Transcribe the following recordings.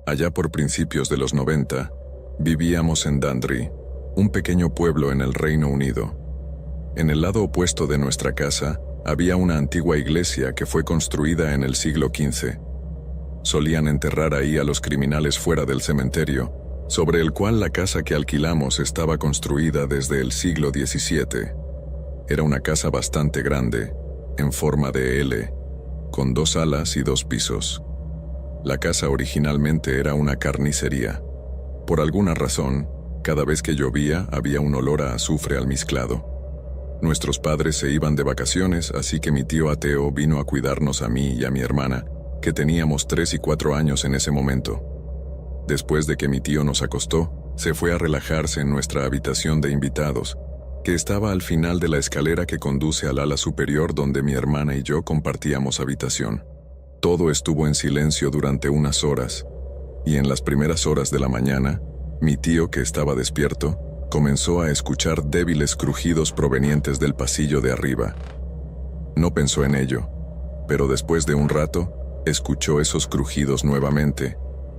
Allá por principios de los 90, vivíamos en Dundry, un pequeño pueblo en el Reino Unido. En el lado opuesto de nuestra casa, había una antigua iglesia que fue construida en el siglo XV. Solían enterrar ahí a los criminales fuera del cementerio, sobre el cual la casa que alquilamos estaba construida desde el siglo XVII. Era una casa bastante grande, en forma de L, con 2 salas y 2 pisos. La casa originalmente era una carnicería. Por alguna razón, cada vez que llovía había un olor a azufre almizclado. Nuestros padres se iban de vacaciones, así que mi tío ateo vino a cuidarnos a mí y a mi hermana, que teníamos 3 y 4 años en ese momento. Después de que mi tío nos acostó, se fue a relajarse en nuestra habitación de invitados, que estaba al final de la escalera que conduce al ala superior donde mi hermana y yo compartíamos habitación. Todo estuvo en silencio durante unas horas, y en las primeras horas de la mañana, mi tío, que estaba despierto, comenzó a escuchar débiles crujidos provenientes del pasillo de arriba. No pensó en ello, pero después de un rato, escuchó esos crujidos nuevamente,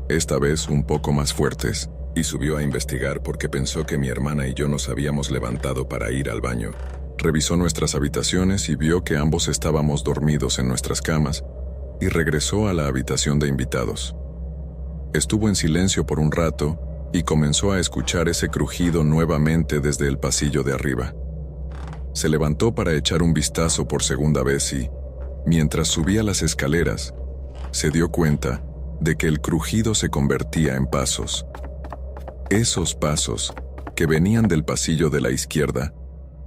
esta vez un poco más fuertes, y subió a investigar porque pensó que mi hermana y yo nos habíamos levantado para ir al baño. Revisó nuestras habitaciones y vio que ambos estábamos dormidos en nuestras camas, y regresó a la habitación de invitados. Estuvo en silencio por un rato y comenzó a escuchar ese crujido nuevamente desde el pasillo de arriba. Se levantó para echar un vistazo por segunda vez y, mientras subía las escaleras, se dio cuenta de que el crujido se convertía en pasos. Esos pasos, que venían del pasillo de la izquierda,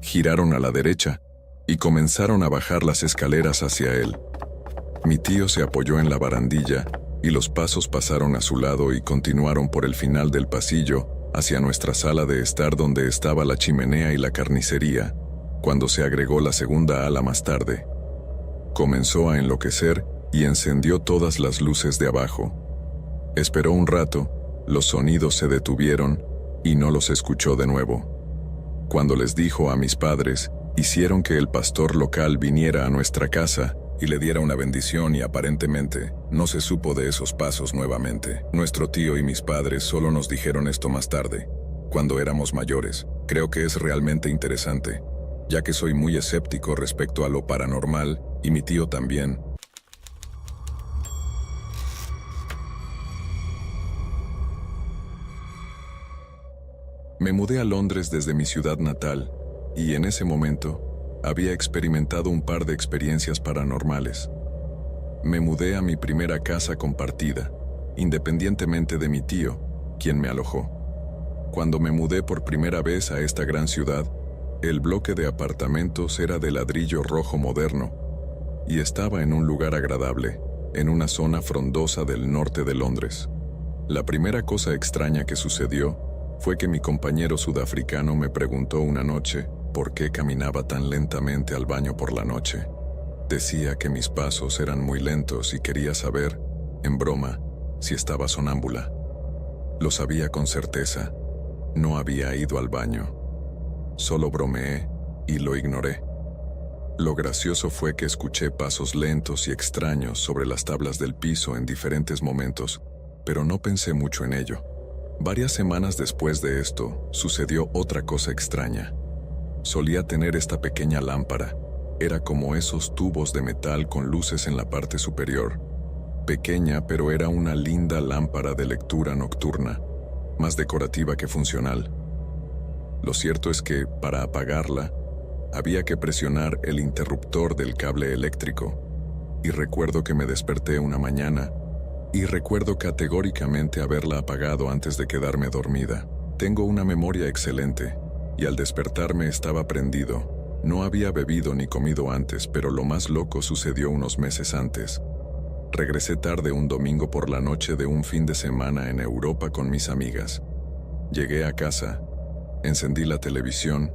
giraron a la derecha y comenzaron a bajar las escaleras hacia él. Mi tío se apoyó en la barandilla y los pasos pasaron a su lado y continuaron por el final del pasillo hacia nuestra sala de estar donde estaba la chimenea y la carnicería, cuando se agregó la segunda ala más tarde. Comenzó a enloquecer y encendió todas las luces de abajo. Esperó un rato, los sonidos se detuvieron y no los escuchó de nuevo. Cuando les dijo a mis padres, hicieron que el pastor local viniera a nuestra casa y le diera una bendición y aparentemente no se supo de esos pasos nuevamente. Nuestro tío y mis padres solo nos dijeron esto más tarde, cuando éramos mayores. Creo que es realmente interesante, ya que soy muy escéptico respecto a lo paranormal y mi tío también. Me mudé a Londres desde mi ciudad natal y en ese momento había experimentado un par de experiencias paranormales. Me mudé a mi primera casa compartida, independientemente de mi tío, quien me alojó. Cuando me mudé por primera vez a esta gran ciudad, el bloque de apartamentos era de ladrillo rojo moderno y estaba en un lugar agradable, en una zona frondosa del norte de Londres. La primera cosa extraña que sucedió fue que mi compañero sudafricano me preguntó una noche por qué caminaba tan lentamente al baño por la noche. Decía que mis pasos eran muy lentos y quería saber, en broma, si estaba sonámbula. Lo sabía con certeza. No había ido al baño. Solo bromeé y lo ignoré. Lo gracioso fue que escuché pasos lentos y extraños sobre las tablas del piso en diferentes momentos, pero no pensé mucho en ello. Varias semanas después de esto, sucedió otra cosa extraña. Solía tener esta pequeña lámpara. Era como esos tubos de metal con luces en la parte superior. Pequeña, pero era una linda lámpara de lectura nocturna, más decorativa que funcional. Lo cierto es que, para apagarla, había que presionar el interruptor del cable eléctrico. Y recuerdo que me desperté una mañana, y recuerdo categóricamente haberla apagado antes de quedarme dormida. Tengo una memoria excelente, y al despertarme estaba prendido. No había bebido ni comido antes, pero lo más loco sucedió unos meses antes. Regresé tarde un domingo por la noche de un fin de semana en Europa con mis amigas. Llegué a casa, encendí la televisión,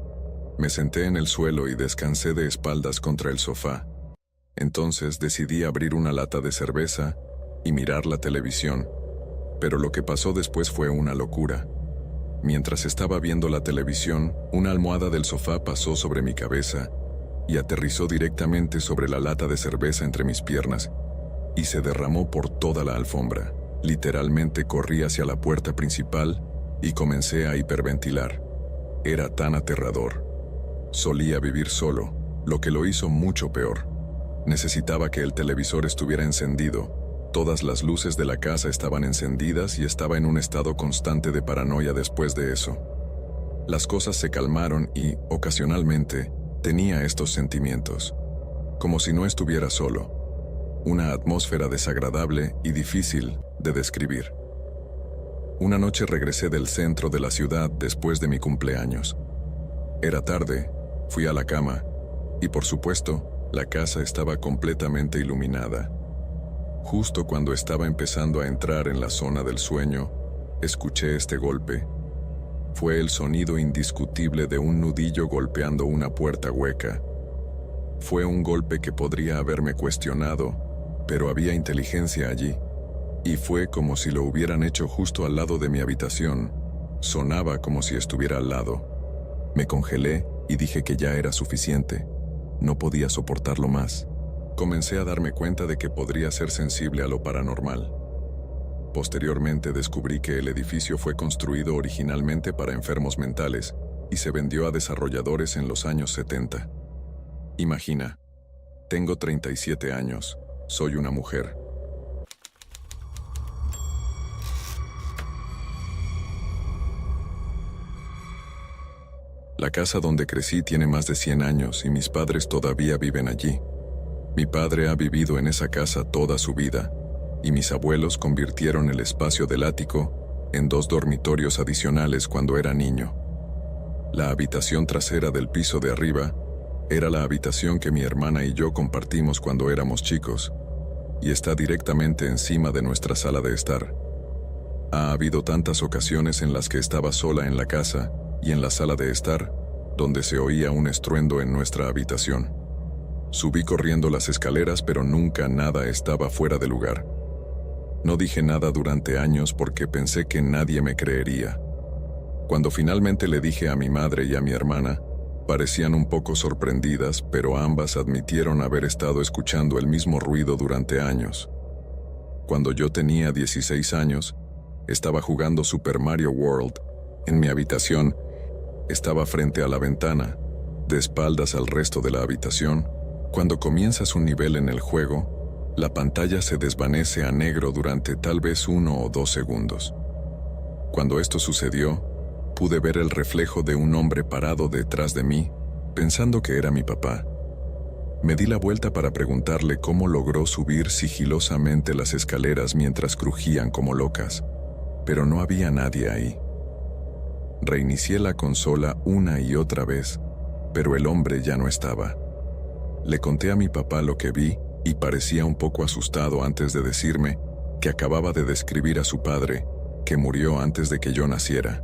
me senté en el suelo y descansé de espaldas contra el sofá. Entonces decidí abrir una lata de cerveza y mirar la televisión, pero lo que pasó después fue una locura. Mientras estaba viendo la televisión, una almohada del sofá pasó sobre mi cabeza y aterrizó directamente sobre la lata de cerveza entre mis piernas y se derramó por toda la alfombra. Literalmente corrí hacia la puerta principal y comencé a hiperventilar. Era tan aterrador. Solía vivir solo, lo que lo hizo mucho peor. Necesitaba que el televisor estuviera encendido. Todas las luces de la casa estaban encendidas y estaba en un estado constante de paranoia después de eso. Las cosas se calmaron y, ocasionalmente, tenía estos sentimientos. Como si no estuviera solo. Una atmósfera desagradable y difícil de describir. Una noche regresé del centro de la ciudad después de mi cumpleaños. Era tarde, fui a la cama, y por supuesto, la casa estaba completamente iluminada. Justo cuando estaba empezando a entrar en la zona del sueño, escuché este golpe. Fue el sonido indiscutible de un nudillo golpeando una puerta hueca. Fue un golpe que podría haberme cuestionado, pero había inteligencia allí. Y fue como si lo hubieran hecho justo al lado de mi habitación. Sonaba como si estuviera al lado. Me congelé y dije que ya era suficiente. No podía soportarlo más. Comencé a darme cuenta de que podría ser sensible a lo paranormal. Posteriormente descubrí que el edificio fue construido originalmente para enfermos mentales y se vendió a desarrolladores en los años 70. Imagina, tengo 37 años, soy una mujer. La casa donde crecí tiene más de 100 años y mis padres todavía viven allí. Mi padre ha vivido en esa casa toda su vida, y mis abuelos convirtieron el espacio del ático en 2 dormitorios adicionales cuando era niño. La habitación trasera del piso de arriba era la habitación que mi hermana y yo compartimos cuando éramos chicos, y está directamente encima de nuestra sala de estar. Ha habido tantas ocasiones en las que estaba sola en la casa y en la sala de estar, donde se oía un estruendo en nuestra habitación. Subí corriendo las escaleras, pero nunca nada estaba fuera de lugar. No dije nada durante años porque pensé que nadie me creería. Cuando finalmente le dije a mi madre y a mi hermana, parecían un poco sorprendidas, pero ambas admitieron haber estado escuchando el mismo ruido durante años. Cuando yo tenía 16 años, estaba jugando Super Mario World en mi habitación. Estaba frente a la ventana, de espaldas al resto de la habitación. Cuando comienzas un nivel en el juego, la pantalla se desvanece a negro durante tal vez 1 o 2 segundos. Cuando esto sucedió, pude ver el reflejo de un hombre parado detrás de mí, pensando que era mi papá. Me di la vuelta para preguntarle cómo logró subir sigilosamente las escaleras mientras crujían como locas, pero no había nadie ahí. Reinicié la consola una y otra vez, pero el hombre ya no estaba. Le conté a mi papá lo que vi y parecía un poco asustado antes de decirme que acababa de describir a su padre, que murió antes de que yo naciera.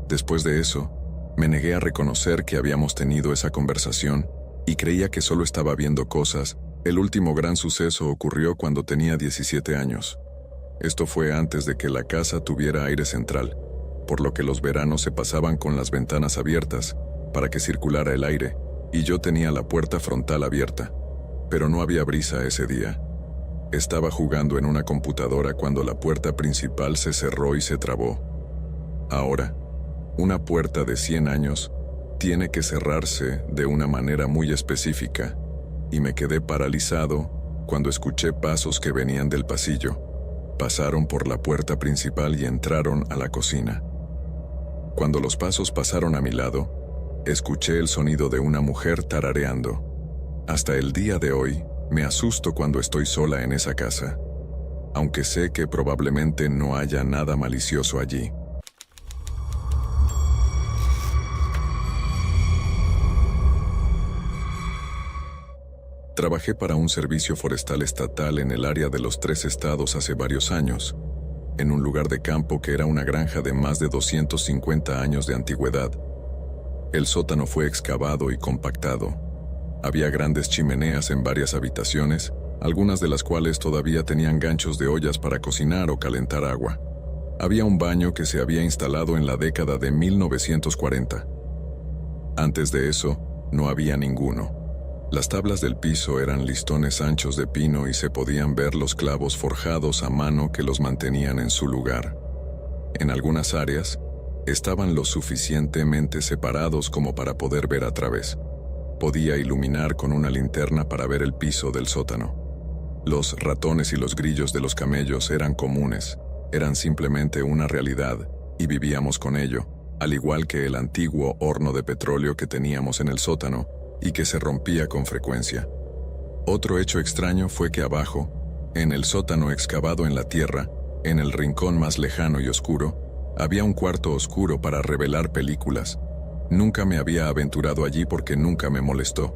Después de eso, me negué a reconocer que habíamos tenido esa conversación y creía que solo estaba viendo cosas. El último gran suceso ocurrió cuando tenía 17 años. Esto fue antes de que la casa tuviera aire central, por lo que los veranos se pasaban con las ventanas abiertas para que circulara el aire, y yo tenía la puerta frontal abierta, pero no había brisa ese día. Estaba jugando en una computadora cuando la puerta principal se cerró y se trabó. Ahora, una puerta de 100 años tiene que cerrarse de una manera muy específica, y me quedé paralizado cuando escuché pasos que venían del pasillo. Pasaron por la puerta principal y entraron a la cocina. Cuando los pasos pasaron a mi lado, escuché el sonido de una mujer tarareando. Hasta el día de hoy, me asusto cuando estoy sola en esa casa, aunque sé que probablemente no haya nada malicioso allí. Trabajé para un servicio forestal estatal en el área de los 3 estados hace varios años, en un lugar de campo que era una granja de más de 250 años de antigüedad. El sótano fue excavado y compactado. Había grandes chimeneas en varias habitaciones, algunas de las cuales todavía tenían ganchos de ollas para cocinar o calentar agua. Había un baño que se había instalado en la década de 1940. Antes de eso, no había ninguno. Las tablas del piso eran listones anchos de pino y se podían ver los clavos forjados a mano que los mantenían en su lugar. En algunas áreas, estaban lo suficientemente separados como para poder ver a través. Podía iluminar con una linterna para ver el piso del sótano. Los ratones y los grillos de los camellos eran comunes, eran simplemente una realidad, y vivíamos con ello, al igual que el antiguo horno de petróleo que teníamos en el sótano y que se rompía con frecuencia. Otro hecho extraño fue que abajo, en el sótano excavado en la tierra, en el rincón más lejano y oscuro, había un cuarto oscuro para revelar películas. Nunca me había aventurado allí porque nunca me molestó.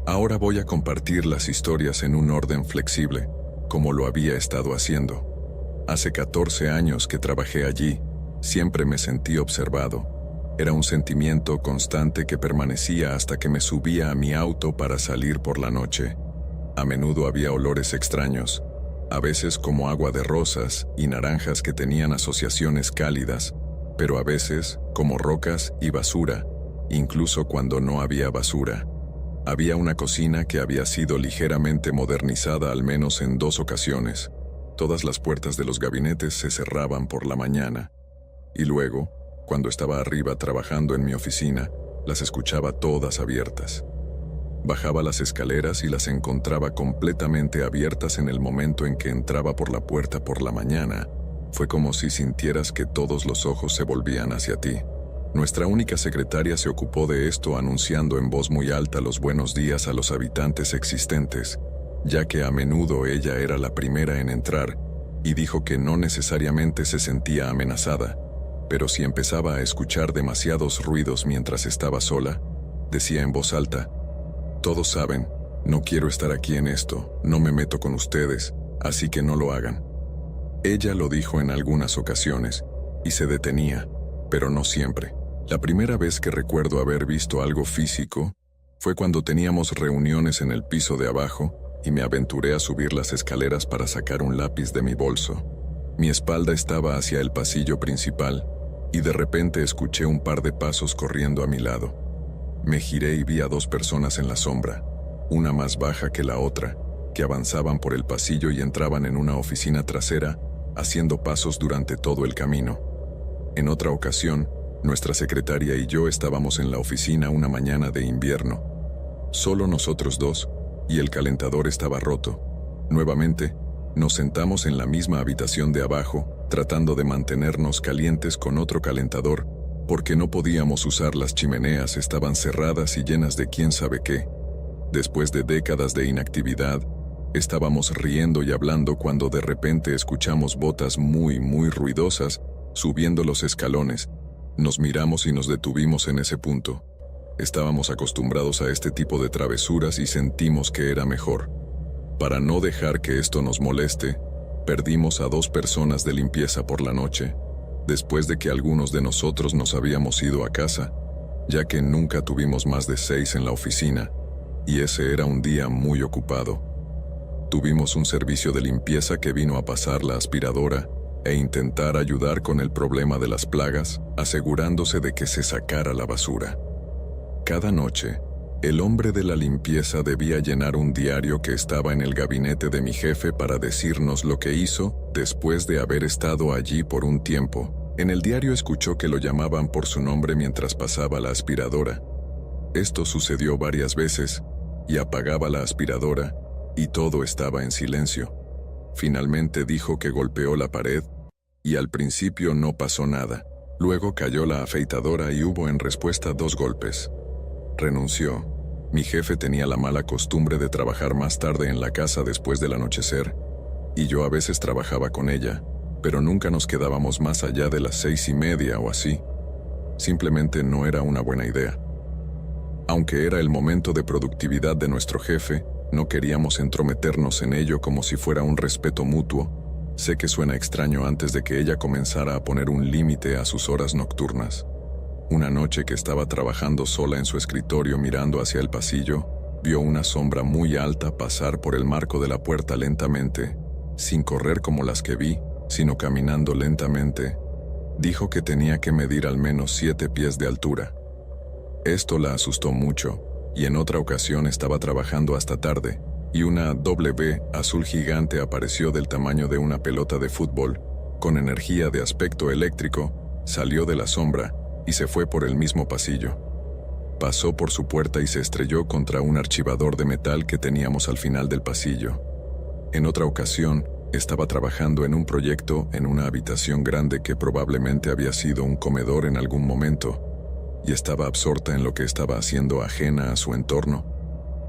Ahora voy a compartir las historias en un orden flexible, como lo había estado haciendo. Hace 14 años que trabajé allí, siempre me sentí observado. Era un sentimiento constante que permanecía hasta que me subía a mi auto para salir por la noche. A menudo había olores extraños, a veces como agua de rosas y naranjas que tenían asociaciones cálidas, pero a veces como rocas y basura, incluso cuando no había basura. Había una cocina que había sido ligeramente modernizada al menos en 2 ocasiones. Todas las puertas de los gabinetes se cerraban por la mañana. Y luego, cuando estaba arriba trabajando en mi oficina, las escuchaba todas abiertas. Bajaba las escaleras y las encontraba completamente abiertas en el momento en que entraba por la puerta por la mañana. Fue como si sintieras que todos los ojos se volvían hacia ti. Nuestra única secretaria se ocupó de esto anunciando en voz muy alta los buenos días a los habitantes existentes, ya que a menudo ella era la primera en entrar, y dijo que no necesariamente se sentía amenazada, pero si empezaba a escuchar demasiados ruidos mientras estaba sola, decía en voz alta: «Todos saben, no quiero estar aquí en esto, no me meto con ustedes, así que no lo hagan». Ella lo dijo en algunas ocasiones, y se detenía, pero no siempre. La primera vez que recuerdo haber visto algo físico fue cuando teníamos reuniones en el piso de abajo y me aventuré a subir las escaleras para sacar un lápiz de mi bolso. Mi espalda estaba hacia el pasillo principal y de repente escuché un par de pasos corriendo a mi lado. Me giré y vi a 2 personas en la sombra, una más baja que la otra, que avanzaban por el pasillo y entraban en una oficina trasera, haciendo pasos durante todo el camino. En otra ocasión, nuestra secretaria y yo estábamos en la oficina una mañana de invierno. Solo nosotros 2, y el calentador estaba roto. Nuevamente, nos sentamos en la misma habitación de abajo, tratando de mantenernos calientes con otro calentador, porque no podíamos usar las chimeneas, estaban cerradas y llenas de quién sabe qué. Después de décadas de inactividad, estábamos riendo y hablando cuando de repente escuchamos botas muy ruidosas subiendo los escalones. Nos miramos y nos detuvimos en ese punto. Estábamos acostumbrados a este tipo de travesuras y sentimos que era mejor. Para no dejar que esto nos moleste, perdimos a 2 personas de limpieza por la noche, después de que algunos de nosotros nos habíamos ido a casa, ya que nunca tuvimos más de 6 en la oficina, y ese era un día muy ocupado. Tuvimos un servicio de limpieza que vino a pasar la aspiradora e intentar ayudar con el problema de las plagas, asegurándose de que se sacara la basura. Cada noche, el hombre de la limpieza debía llenar un diario que estaba en el gabinete de mi jefe para decirnos lo que hizo después de haber estado allí por un tiempo. En el diario escuchó que lo llamaban por su nombre mientras pasaba la aspiradora. Esto sucedió varias veces, y apagaba la aspiradora, y todo estaba en silencio. Finalmente dijo que golpeó la pared, y al principio no pasó nada. Luego cayó la afeitadora y hubo en respuesta 2 golpes. Renunció. Mi jefe tenía la mala costumbre de trabajar más tarde en la casa después del anochecer, y yo a veces trabajaba con ella, pero nunca nos quedábamos más allá de las 6:30 o así. Simplemente no era una buena idea. Aunque era el momento de productividad de nuestro jefe, no queríamos entrometernos en ello como si fuera un respeto mutuo. Sé que suena extraño antes de que ella comenzara a poner un límite a sus horas nocturnas. Una noche que estaba trabajando sola en su escritorio mirando hacia el pasillo, vio una sombra muy alta pasar por el marco de la puerta lentamente, sin correr como las que vi, sino caminando lentamente. Dijo que tenía que medir al menos 7 pies de altura. Esto la asustó mucho, y en otra ocasión estaba trabajando hasta tarde, y una W azul gigante apareció del tamaño de una pelota de fútbol, con energía de aspecto eléctrico, salió de la sombra y se fue por el mismo pasillo. Pasó por su puerta y se estrelló contra un archivador de metal que teníamos al final del pasillo. En otra ocasión, estaba trabajando en un proyecto en una habitación grande que probablemente había sido un comedor en algún momento, y estaba absorta en lo que estaba haciendo, ajena a su entorno,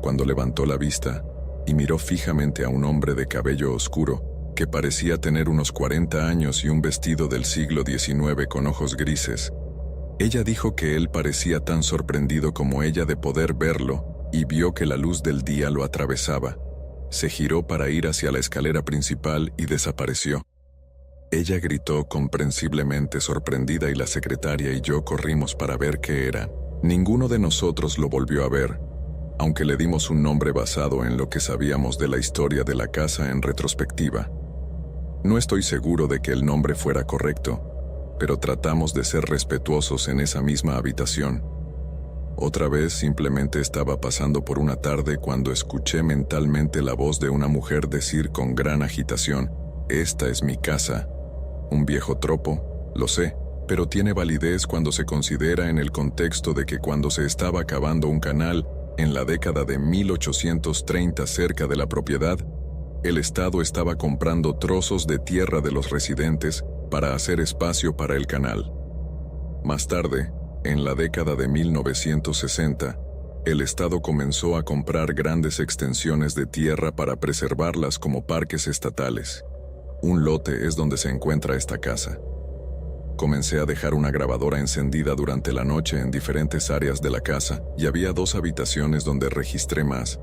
cuando levantó la vista y miró fijamente a un hombre de cabello oscuro que parecía tener unos 40 años y un vestido del siglo XIX con ojos grises. Ella dijo que él parecía tan sorprendido como ella de poder verlo y vio que la luz del día lo atravesaba. Se giró para ir hacia la escalera principal y desapareció. Ella gritó comprensiblemente sorprendida y la secretaria y yo corrimos para ver qué era. Ninguno de nosotros lo volvió a ver, aunque le dimos un nombre basado en lo que sabíamos de la historia de la casa en retrospectiva. No estoy seguro de que el nombre fuera correcto, pero tratamos de ser respetuosos en esa misma habitación. Otra vez simplemente estaba pasando por una tarde cuando escuché mentalmente la voz de una mujer decir con gran agitación: «Esta es mi casa». Un viejo tropo, lo sé, pero tiene validez cuando se considera en el contexto de que cuando se estaba cavando un canal, en la década de 1830 cerca de la propiedad, el Estado estaba comprando trozos de tierra de los residentes para hacer espacio para el canal. Más tarde, en la década de 1960, el Estado comenzó a comprar grandes extensiones de tierra para preservarlas como parques estatales. Un lote es donde se encuentra esta casa. Comencé a dejar una grabadora encendida durante la noche en diferentes áreas de la casa y había 2 habitaciones donde registré más.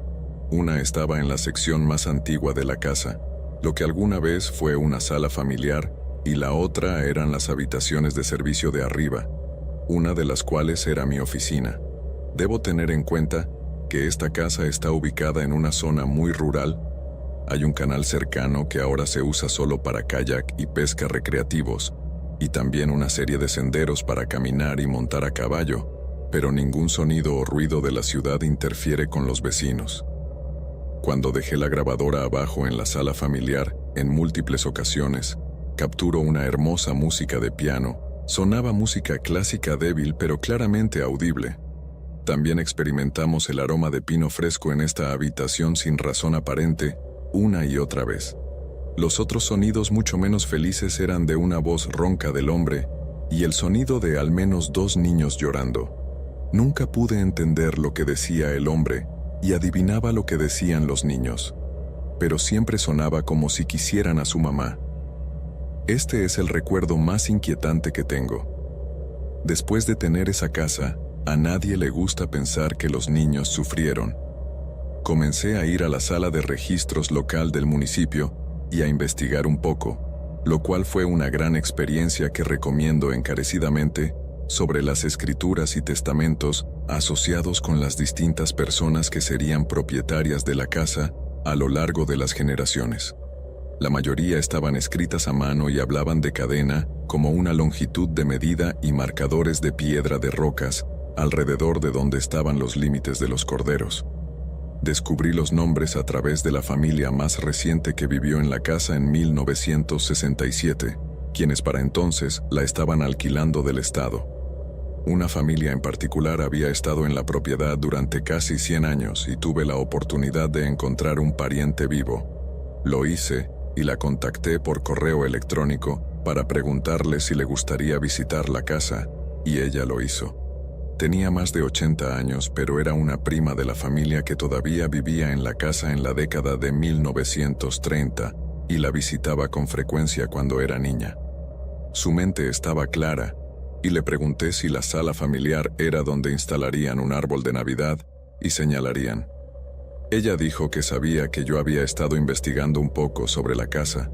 Una estaba en la sección más antigua de la casa, lo que alguna vez fue una sala familiar, y la otra eran las habitaciones de servicio de arriba, una de las cuales era mi oficina. Debo tener en cuenta que esta casa está ubicada en una zona muy rural. Hay un canal cercano que ahora se usa solo para kayak y pesca recreativos, y también una serie de senderos para caminar y montar a caballo, pero ningún sonido o ruido de la ciudad interfiere con los vecinos. Cuando dejé la grabadora abajo en la sala familiar, en múltiples ocasiones, capturó una hermosa música de piano. Sonaba música clásica débil pero claramente audible. También experimentamos el aroma de pino fresco en esta habitación sin razón aparente, una y otra vez. Los otros sonidos mucho menos felices eran de una voz ronca del hombre y el sonido de al menos 2 niños llorando. Nunca pude entender lo que decía el hombre y adivinaba lo que decían los niños, pero siempre sonaba como si quisieran a su mamá. Este es el recuerdo más inquietante que tengo. Después de tener esa casa, a nadie le gusta pensar que los niños sufrieron. Comencé a ir a la sala de registros local del municipio y a investigar un poco, lo cual fue una gran experiencia que recomiendo encarecidamente, sobre las escrituras y testamentos asociados con las distintas personas que serían propietarias de la casa a lo largo de las generaciones. La mayoría estaban escritas a mano y hablaban de cadena como una longitud de medida y marcadores de piedra de rocas alrededor de donde estaban los límites de los corderos. Descubrí los nombres a través de la familia más reciente que vivió en la casa en 1967, quienes para entonces la estaban alquilando del Estado. Una familia en particular había estado en la propiedad durante casi 100 años y tuve la oportunidad de encontrar un pariente vivo. Lo hice y la contacté por correo electrónico para preguntarle si le gustaría visitar la casa, y ella lo hizo. Tenía más de 80 años, pero era una prima de la familia que todavía vivía en la casa en la década de 1930 y la visitaba con frecuencia cuando era niña. Su mente estaba clara, y le pregunté si la sala familiar era donde instalarían un árbol de Navidad y señalarían. Ella dijo que sabía que yo había estado investigando un poco sobre la casa,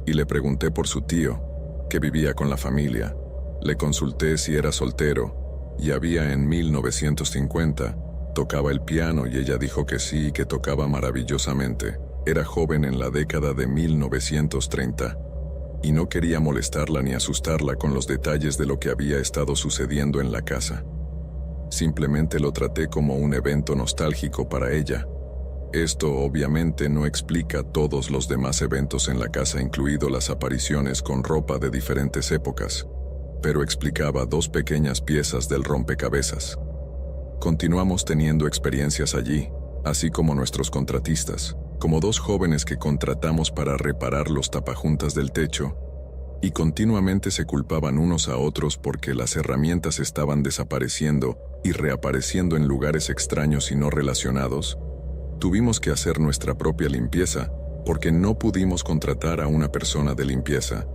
y le pregunté por su tío, que vivía con la familia. Le consulté si era soltero, y había en 1950, tocaba el piano y ella dijo que sí y que tocaba maravillosamente. Era joven en la década de 1930, y no quería molestarla ni asustarla con los detalles de lo que había estado sucediendo en la casa. Simplemente lo traté como un evento nostálgico para ella. Esto obviamente no explica todos los demás eventos en la casa, incluido las apariciones con ropa de diferentes épocas, pero explicaba 2 pequeñas piezas del rompecabezas. Continuamos teniendo experiencias allí, así como nuestros contratistas, como 2 jóvenes que contratamos para reparar los tapajuntas del techo, y continuamente se culpaban unos a otros porque las herramientas estaban desapareciendo y reapareciendo en lugares extraños y no relacionados. Tuvimos que hacer nuestra propia limpieza porque no pudimos contratar a una persona de limpieza.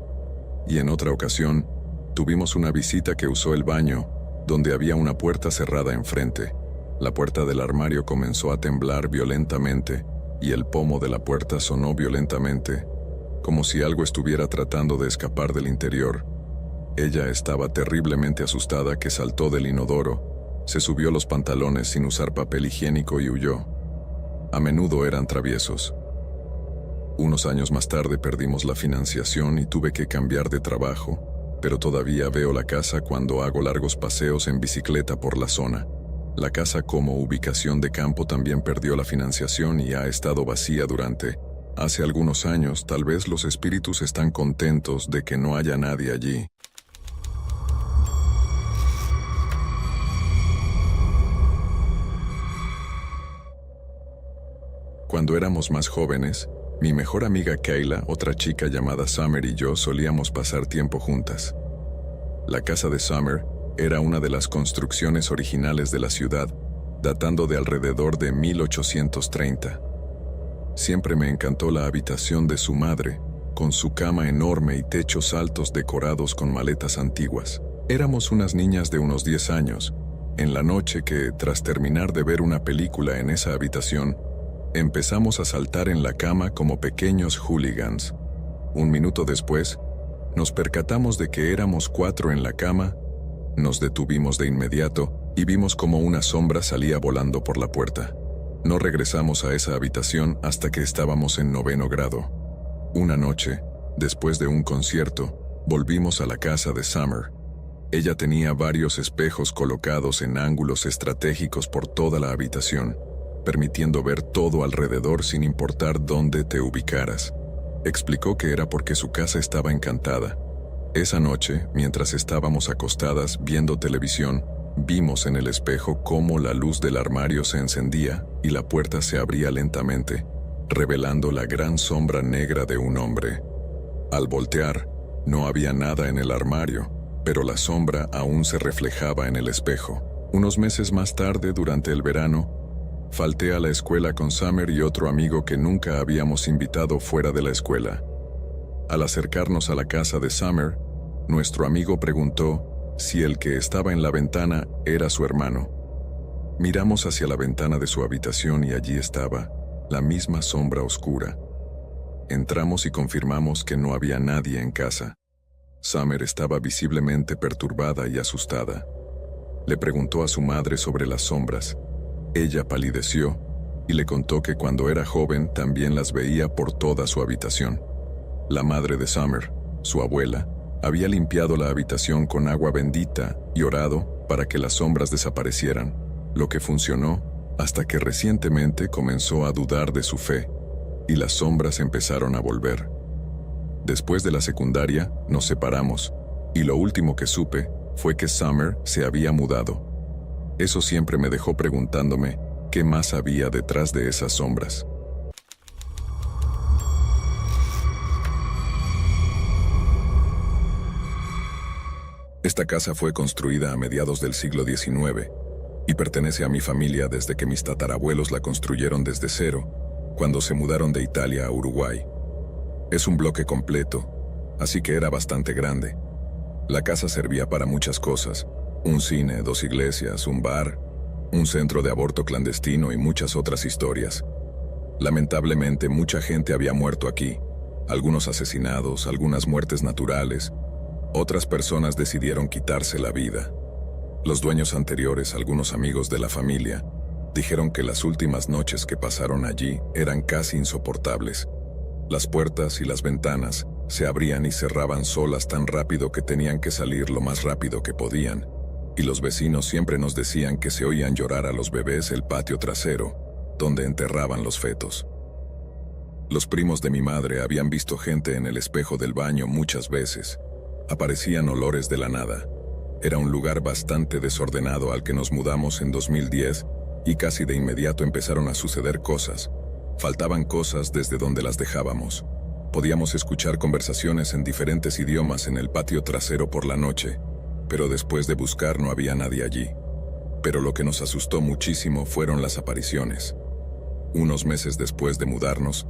Y en otra ocasión, tuvimos una visita que usó el baño, donde había una puerta cerrada enfrente. La puerta del armario comenzó a temblar violentamente y el pomo de la puerta sonó violentamente, como si algo estuviera tratando de escapar del interior. Ella estaba terriblemente asustada que saltó del inodoro, se subió los pantalones sin usar papel higiénico y huyó. A menudo eran traviesos. Unos años más tarde perdimos la financiación y tuve que cambiar de trabajo, pero todavía veo la casa cuando hago largos paseos en bicicleta por la zona. La casa como ubicación de campo también perdió la financiación y ha estado vacía durante hace algunos años. Tal vez los espíritus están contentos de que no haya nadie allí. Cuando éramos más jóvenes, mi mejor amiga Kayla, otra chica llamada Summer y yo solíamos pasar tiempo juntas. La casa de Summer era una de las construcciones originales de la ciudad, datando de alrededor de 1830. Siempre me encantó la habitación de su madre, con su cama enorme y techos altos decorados con maletas antiguas. Éramos unas niñas de unos 10 años, en la noche que, tras terminar de ver una película en esa habitación, empezamos a saltar en la cama como pequeños hooligans. Un minuto después, nos percatamos de que éramos 4 en la cama, nos detuvimos de inmediato y vimos como una sombra salía volando por la puerta. No regresamos a esa habitación hasta que estábamos en 9º grado. Una noche, después de un concierto, volvimos a la casa de Summer. Ella tenía varios espejos colocados en ángulos estratégicos por toda la habitación, permitiendo ver todo alrededor sin importar dónde te ubicaras. Explicó que era porque su casa estaba encantada. Esa noche, mientras estábamos acostadas viendo televisión, vimos en el espejo cómo la luz del armario se encendía y la puerta se abría lentamente, revelando la gran sombra negra de un hombre. Al voltear, no había nada en el armario, pero la sombra aún se reflejaba en el espejo. Unos meses más tarde, durante el verano, falté a la escuela con Summer y otro amigo que nunca habíamos invitado fuera de la escuela. Al acercarnos a la casa de Summer, nuestro amigo preguntó si el que estaba en la ventana era su hermano. Miramos hacia la ventana de su habitación y allí estaba, la misma sombra oscura. Entramos y confirmamos que no había nadie en casa. Summer estaba visiblemente perturbada y asustada. Le preguntó a su madre sobre las sombras. Ella palideció y le contó que cuando era joven también las veía por toda su habitación. La madre de Summer, su abuela, había limpiado la habitación con agua bendita y orado para que las sombras desaparecieran, lo que funcionó hasta que recientemente comenzó a dudar de su fe y las sombras empezaron a volver. Después de la secundaria, nos separamos y lo último que supe fue que Summer se había mudado. Eso siempre me dejó preguntándome qué más había detrás de esas sombras. Esta casa fue construida a mediados del siglo XIX y pertenece a mi familia desde que mis tatarabuelos la construyeron desde cero, cuando se mudaron de Italia a Uruguay. Es un bloque completo, así que era bastante grande. La casa servía para muchas cosas: un cine, 2 iglesias, un bar, un centro de aborto clandestino y muchas otras historias. Lamentablemente, mucha gente había muerto aquí, algunos asesinados, algunas muertes naturales. Otras personas decidieron quitarse la vida. Los dueños anteriores, algunos amigos de la familia, dijeron que las últimas noches que pasaron allí eran casi insoportables. Las puertas y las ventanas se abrían y cerraban solas tan rápido que tenían que salir lo más rápido que podían. y los vecinos siempre nos decían que se oían llorar a los bebés el patio trasero, donde enterraban los fetos. Los primos de mi madre habían visto gente en el espejo del baño muchas veces. Aparecían olores de la nada. Era un lugar bastante desordenado al que nos mudamos en 2010 y casi de inmediato empezaron a suceder cosas. Faltaban cosas desde donde las dejábamos. Podíamos escuchar conversaciones en diferentes idiomas en el patio trasero por la noche, pero después de buscar no había nadie allí. Pero lo que nos asustó muchísimo fueron las apariciones. Unos meses después de mudarnos,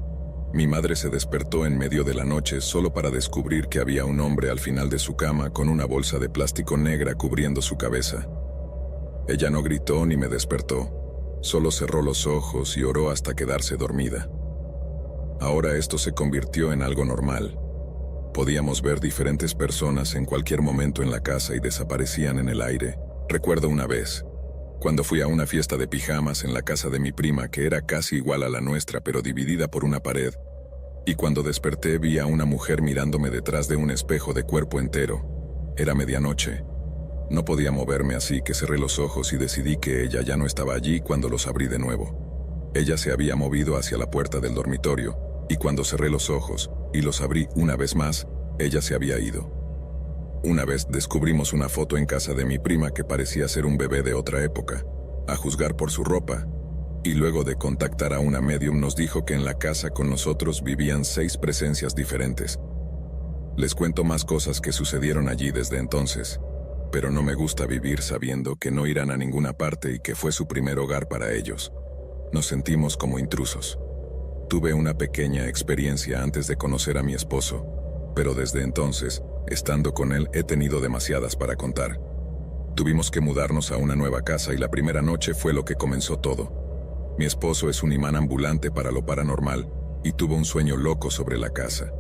mi madre se despertó en medio de la noche solo para descubrir que había un hombre al final de su cama con una bolsa de plástico negra cubriendo su cabeza. Ella no gritó ni me despertó, solo cerró los ojos y oró hasta quedarse dormida. Ahora esto se convirtió en algo normal. Podíamos ver diferentes personas en cualquier momento en la casa y desaparecían en el aire. Recuerdo una vez, cuando fui a una fiesta de pijamas en la casa de mi prima que era casi igual a la nuestra pero dividida por una pared, y cuando desperté vi a una mujer mirándome detrás de un espejo de cuerpo entero. Era medianoche. No podía moverme, así que cerré los ojos y decidí que ella ya no estaba allí cuando los abrí de nuevo. Ella se había movido hacia la puerta del dormitorio, y cuando cerré los ojos y los abrí una vez más, ella se había ido. Una vez descubrimos una foto en casa de mi prima que parecía ser un bebé de otra época, a juzgar por su ropa, y luego de contactar a una medium nos dijo que en la casa con nosotros vivían 6 presencias diferentes. Les cuento más cosas que sucedieron allí desde entonces, pero no me gusta vivir sabiendo que no irán a ninguna parte y que fue su primer hogar para ellos. Nos sentimos como intrusos. Tuve una pequeña experiencia antes de conocer a mi esposo, pero desde entonces, estando con él, he tenido demasiadas para contar. Tuvimos que mudarnos a una nueva casa y la primera noche fue lo que comenzó todo. Mi esposo es un imán ambulante para lo paranormal y tuvo un sueño loco sobre la casa.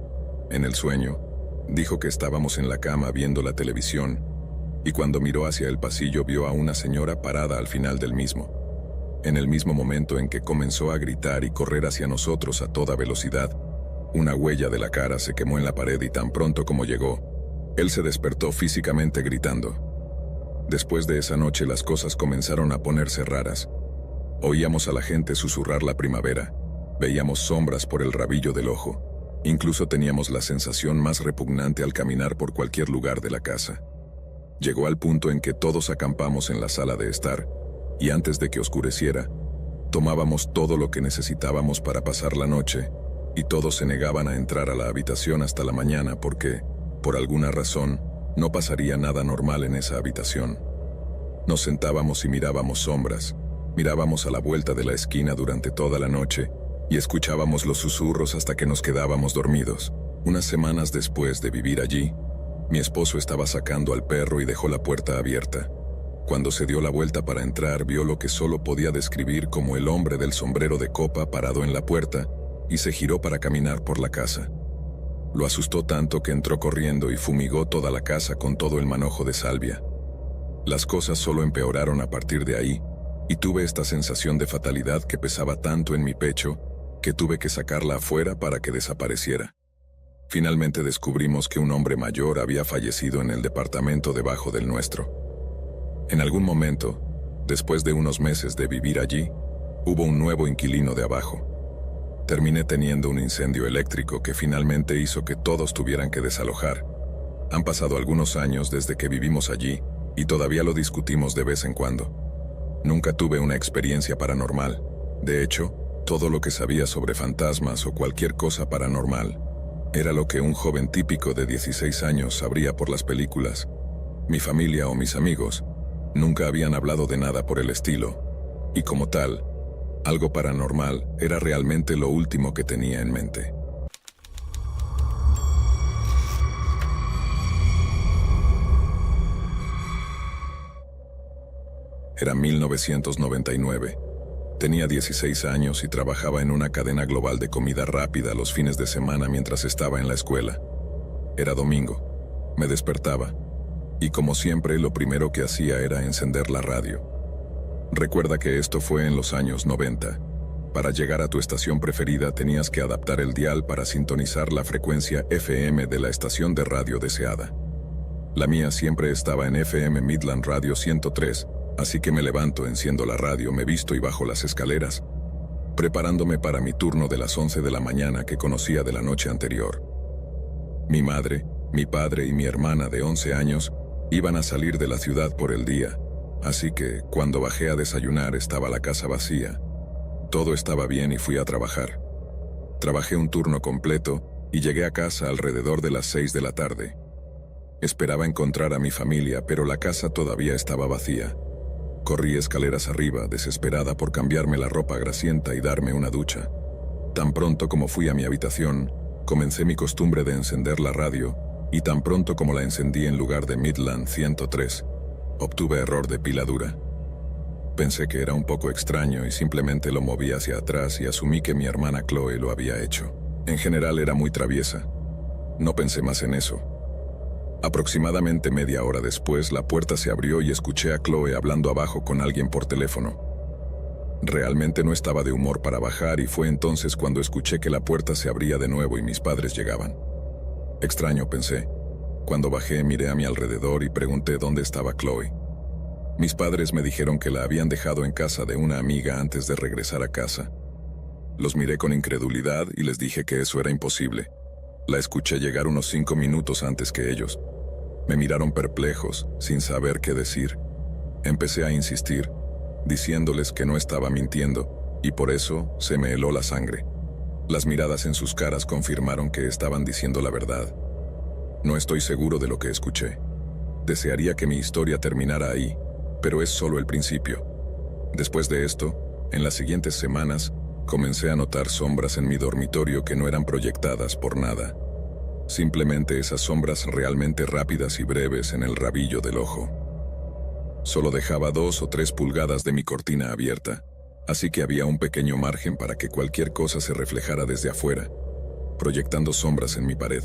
En el sueño, dijo que estábamos en la cama viendo la televisión y cuando miró hacia el pasillo vio a una señora parada al final del mismo. En el mismo momento en que comenzó a gritar y correr hacia nosotros a toda velocidad, una huella de la cara se quemó en la pared y tan pronto como llegó, él se despertó físicamente gritando. Después de esa noche las cosas comenzaron a ponerse raras. Oíamos a la gente susurrar la primavera, veíamos sombras por el rabillo del ojo, incluso teníamos la sensación más repugnante al caminar por cualquier lugar de la casa. Llegó al punto en que todos acampamos en la sala de estar, y antes de que oscureciera, tomábamos todo lo que necesitábamos para pasar la noche, y todos se negaban a entrar a la habitación hasta la mañana porque, por alguna razón, no pasaría nada normal en esa habitación. Nos sentábamos y mirábamos sombras, mirábamos a la vuelta de la esquina durante toda la noche, y escuchábamos los susurros hasta que nos quedábamos dormidos. Unas semanas después de vivir allí, mi esposo estaba sacando al perro y dejó la puerta abierta. Cuando se dio la vuelta para entrar, vio lo que solo podía describir como el hombre del sombrero de copa parado en la puerta y se giró para caminar por la casa. Lo asustó tanto que entró corriendo y fumigó toda la casa con todo el manojo de salvia. Las cosas solo empeoraron a partir de ahí y tuve esta sensación de fatalidad que pesaba tanto en mi pecho que tuve que sacarla afuera para que desapareciera. Finalmente descubrimos que un hombre mayor había fallecido en el departamento debajo del nuestro. En algún momento, después de unos meses de vivir allí, hubo un nuevo inquilino de abajo. Terminé teniendo un incendio eléctrico que finalmente hizo que todos tuvieran que desalojar. Han pasado algunos años desde que vivimos allí y todavía lo discutimos de vez en cuando. Nunca tuve una experiencia paranormal. De hecho, todo lo que sabía sobre fantasmas o cualquier cosa paranormal era lo que un joven típico de 16 años sabría por las películas. Mi familia o mis amigos nunca habían hablado de nada por el estilo, y como tal, algo paranormal era realmente lo último que tenía en mente. Era 1999. Tenía 16 años y trabajaba en una cadena global de comida rápida los fines de semana mientras estaba en la escuela. Era domingo. Me despertaba. Y como siempre, lo primero que hacía era encender la radio. Recuerda que esto fue en los años 90. Para llegar a tu estación preferida tenías que adaptar el dial para sintonizar la frecuencia FM de la estación de radio deseada. La mía siempre estaba en FM Midland Radio 103, así que me levanto, enciendo la radio, me visto y bajo las escaleras, preparándome para mi turno de las 11 de la mañana que conocía de la noche anterior. Mi madre, mi padre y mi hermana de 11 años iban a salir de la ciudad por el día, así que cuando bajé a desayunar estaba la casa vacía. Todo estaba bien y fui a trabajar. Trabajé un turno completo y llegué a casa alrededor de las 6 de la tarde. Esperaba encontrar a mi familia, pero la casa todavía estaba vacía. Corrí escaleras arriba, desesperada por cambiarme la ropa grasienta y darme una ducha. Tan pronto como fui a mi habitación, comencé mi costumbre de encender la radio, y tan pronto como la encendí en lugar de Midland 103, obtuve error de pila dura. Pensé que era un poco extraño y simplemente lo moví hacia atrás y asumí que mi hermana Chloe lo había hecho. En general era muy traviesa. No pensé más en eso. Aproximadamente media hora después, la puerta se abrió y escuché a Chloe hablando abajo con alguien por teléfono. Realmente no estaba de humor para bajar y fue entonces cuando escuché que la puerta se abría de nuevo y mis padres llegaban. Extraño, pensé. Cuando bajé, miré a mi alrededor y pregunté dónde estaba Chloe. Mis padres me dijeron que la habían dejado en casa de una amiga antes de regresar a casa. Los miré con incredulidad y les dije que eso era imposible. La escuché llegar unos 5 minutos antes que ellos. Me miraron perplejos, sin saber qué decir. Empecé a insistir, diciéndoles que no estaba mintiendo, y por eso se me heló la sangre. Las miradas en sus caras confirmaron que estaban diciendo la verdad. No estoy seguro de lo que escuché. Desearía que mi historia terminara ahí, pero es solo el principio. Después de esto, en las siguientes semanas, comencé a notar sombras en mi dormitorio que no eran proyectadas por nada. Simplemente esas sombras realmente rápidas y breves en el rabillo del ojo. Solo dejaba 2 o 3 pulgadas de mi cortina abierta, así que había un pequeño margen para que cualquier cosa se reflejara desde afuera, proyectando sombras en mi pared.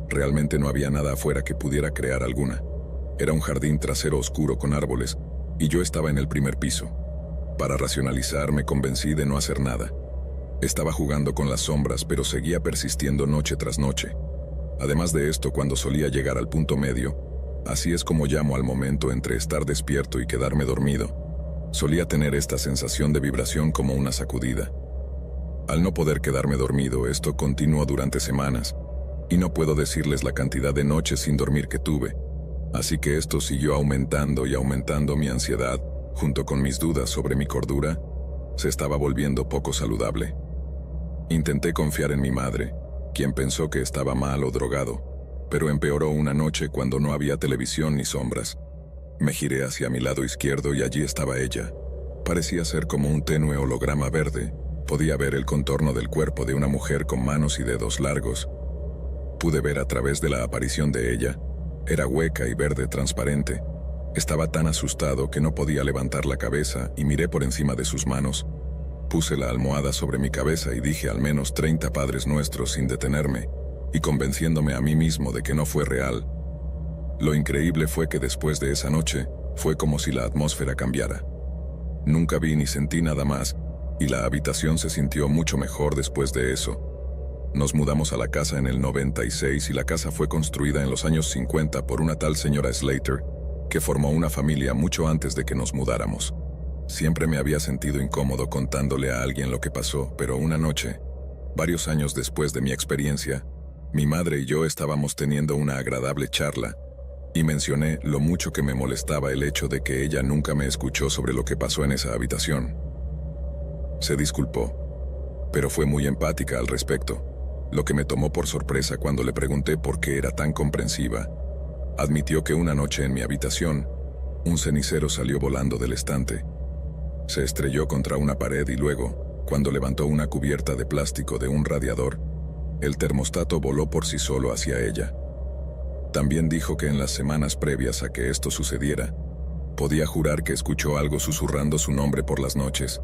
Realmente no había nada afuera que pudiera crear alguna. Era un jardín trasero oscuro con árboles, y yo estaba en el primer piso. Para racionalizar, me convencí de no hacer nada. Estaba jugando con las sombras, pero seguía persistiendo noche tras noche. Además de esto, cuando solía llegar al punto medio, así es como llamo al momento entre estar despierto y quedarme dormido, solía tener esta sensación de vibración como una sacudida. Al no poder quedarme dormido, esto continuó durante semanas, y no puedo decirles la cantidad de noches sin dormir que tuve, así que esto siguió aumentando y aumentando mi ansiedad, junto con mis dudas sobre mi cordura. Se estaba volviendo poco saludable. Intenté confiar en mi madre, quien pensó que estaba mal o drogado, pero empeoró una noche cuando no había televisión ni sombras. Me giré hacia mi lado izquierdo y allí estaba ella. Parecía ser como un tenue holograma verde. Podía ver el contorno del cuerpo de una mujer con manos y dedos largos. Pude ver a través de la aparición de ella. Era hueca y verde transparente. Estaba tan asustado que no podía levantar la cabeza y miré por encima de sus manos. Puse la almohada sobre mi cabeza y dije al menos 30 Padres Nuestros sin detenerme, y convenciéndome a mí mismo de que no fue real. Lo increíble fue que después de esa noche, fue como si la atmósfera cambiara. Nunca vi ni sentí nada más, y la habitación se sintió mucho mejor después de eso. Nos mudamos a la casa en el 96 y la casa fue construida en los años 50 por una tal señora Slater, que formó una familia mucho antes de que nos mudáramos. Siempre me había sentido incómodo contándole a alguien lo que pasó, pero una noche, varios años después de mi experiencia, mi madre y yo estábamos teniendo una agradable charla, y mencioné lo mucho que me molestaba el hecho de que ella nunca me escuchó sobre lo que pasó en esa habitación. Se disculpó, pero fue muy empática al respecto, lo que me tomó por sorpresa cuando le pregunté por qué era tan comprensiva. Admitió que una noche en mi habitación, un cenicero salió volando del estante. Se estrelló contra una pared y luego, cuando levantó una cubierta de plástico de un radiador, el termostato voló por sí solo hacia ella. También dijo que en las semanas previas a que esto sucediera, podía jurar que escuchó algo susurrando su nombre por las noches.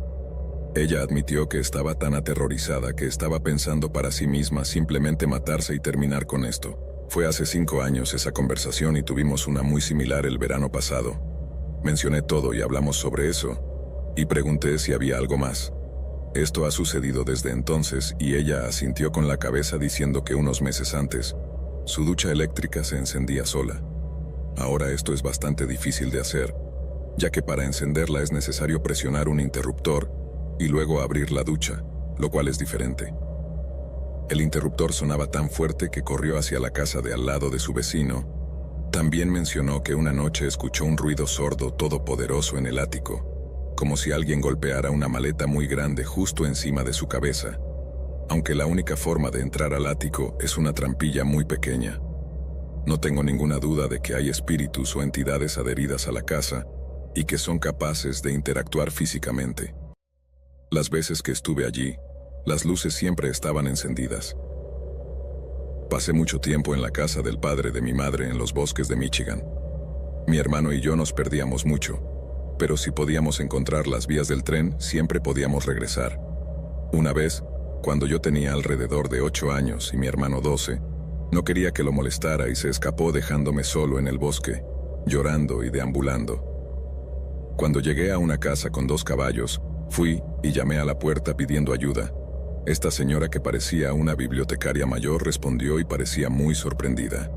Ella admitió que estaba tan aterrorizada que estaba pensando para sí misma simplemente matarse y terminar con esto. Fue hace 5 años esa conversación y tuvimos una muy similar el verano pasado. Mencioné todo y hablamos sobre eso, y pregunté si había algo más. Esto ha sucedido desde entonces y ella asintió con la cabeza diciendo que unos meses antes, Su ducha eléctrica se encendía sola. Ahora esto es bastante difícil de hacer, ya que para encenderla es necesario presionar un interruptor y luego abrir la ducha, lo cual es diferente. El interruptor sonaba tan fuerte que corrió hacia la casa de al lado de su vecino. También mencionó que una noche escuchó un ruido sordo todopoderoso en el ático, como si alguien golpeara una maleta muy grande justo encima de su cabeza, aunque la única forma de entrar al ático es una trampilla muy pequeña. No tengo ninguna duda de que hay espíritus o entidades adheridas a la casa y que son capaces de interactuar físicamente. Las veces que estuve allí, las luces siempre estaban encendidas. Pasé mucho tiempo en la casa del padre de mi madre en los bosques de Michigan. Mi hermano y yo nos perdíamos mucho, pero si podíamos encontrar las vías del tren, siempre podíamos regresar. Una vez, cuando yo tenía alrededor de 8 años y mi hermano 12, no quería que lo molestara y se escapó dejándome solo en el bosque, llorando y deambulando. Cuando llegué a una casa con 2 caballos, fui y llamé a la puerta pidiendo ayuda. Esta señora, que parecía una bibliotecaria mayor, respondió y parecía muy sorprendida.